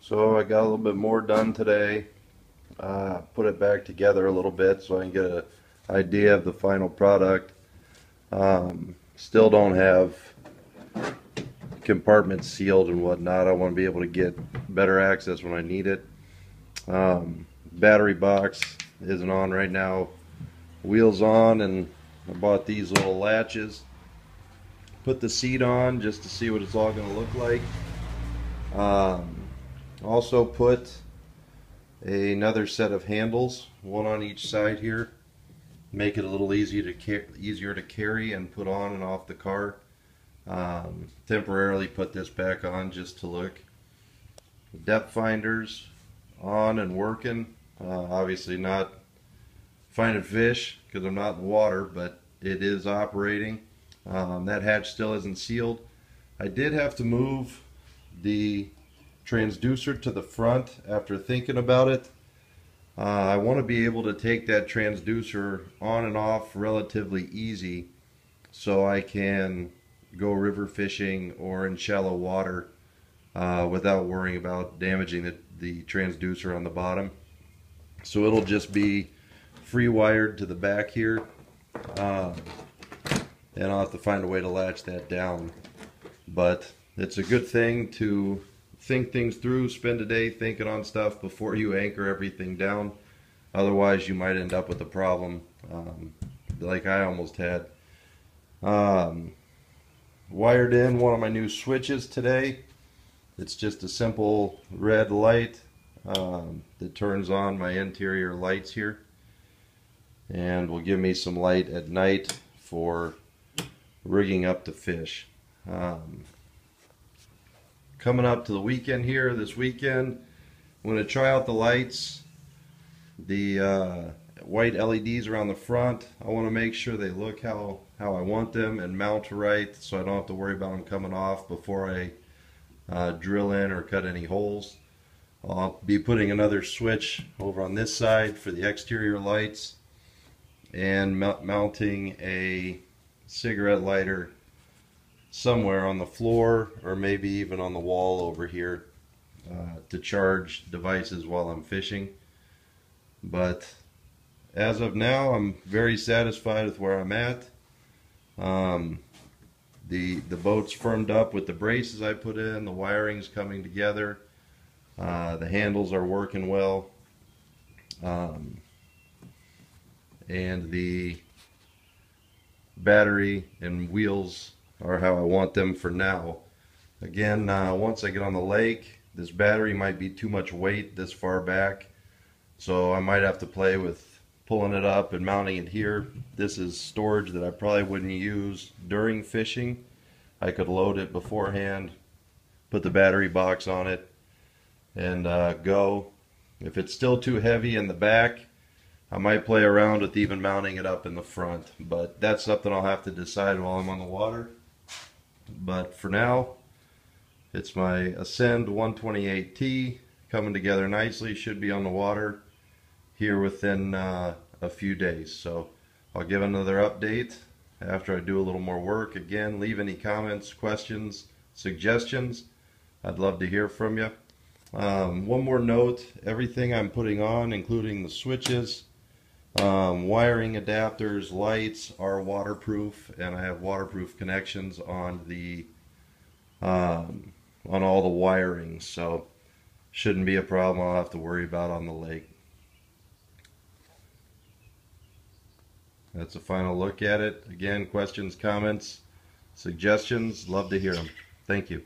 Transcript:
So I got a little bit more done today. Put it back together a little bit so I can get an idea of the final product. Still don't have compartments sealed and whatnot. I want to be able to get better access when I need it. Battery box isn't on right now. Wheels on, and I bought these little latches. Put the seat on just to see what it's all going to look like. Also put another set of handles, one on each side here. Make it a little easier to carry and put on and off the car. Temporarily put this back on just to look. Depth finders on and working. Obviously not finding fish because I'm not in the water, but it is operating. That hatch still isn't sealed. I did have to move the transducer to the front after thinking about it. I want to be able to take that transducer on and off relatively easy so I can go river fishing or in shallow water without worrying about damaging the transducer on the bottom. So it'll just be free wired to the back here, and I'll have to find a way to latch that down. But it's a good thing to think things through, spend a day thinking on stuff before you anchor everything down. Otherwise you might end up with a problem like I almost had. Wired in one of my new switches today. It's just a simple red light that turns on my interior lights here and will give me some light at night for rigging up the fish. Coming up to the weekend here, this weekend, I'm going to try out the lights, the white LEDs around the front. I want to make sure they look how I want them and mount right so I don't have to worry about them coming off before I drill in or cut any holes. I'll be putting another switch over on this side for the exterior lights and mounting a cigarette lighter somewhere on the floor or maybe even on the wall over here to charge devices while I'm fishing. But as of now, I'm very satisfied with where I'm at. The boat's firmed up with the braces I put in, the wiring's coming together, the handles are working well, and the battery and wheels are how I want them for now. Again, once I get on the lake, this battery might be too much weight this far back, so I might have to play with pulling it up and mounting it here. This is storage that I probably wouldn't use during fishing. I could load it beforehand, put the battery box on it, and go. If it's still too heavy in the back, I might play around with even mounting it up in the front, but that's something I'll have to decide while I'm on the water. But for now, it's my Ascend 128T coming together nicely. Should be on the water here within a few days. So I'll give another update after I do a little more work. Again, leave any comments, questions, suggestions. I'd love to hear from you. One more note, everything I'm putting on, including the switches, wiring adapters, lights, are waterproof, and I have waterproof connections on the on all the wiring, so shouldn't be a problem I'll have to worry about on the lake. That's a final look at it. Again, questions, comments, suggestions, love to hear them. Thank you.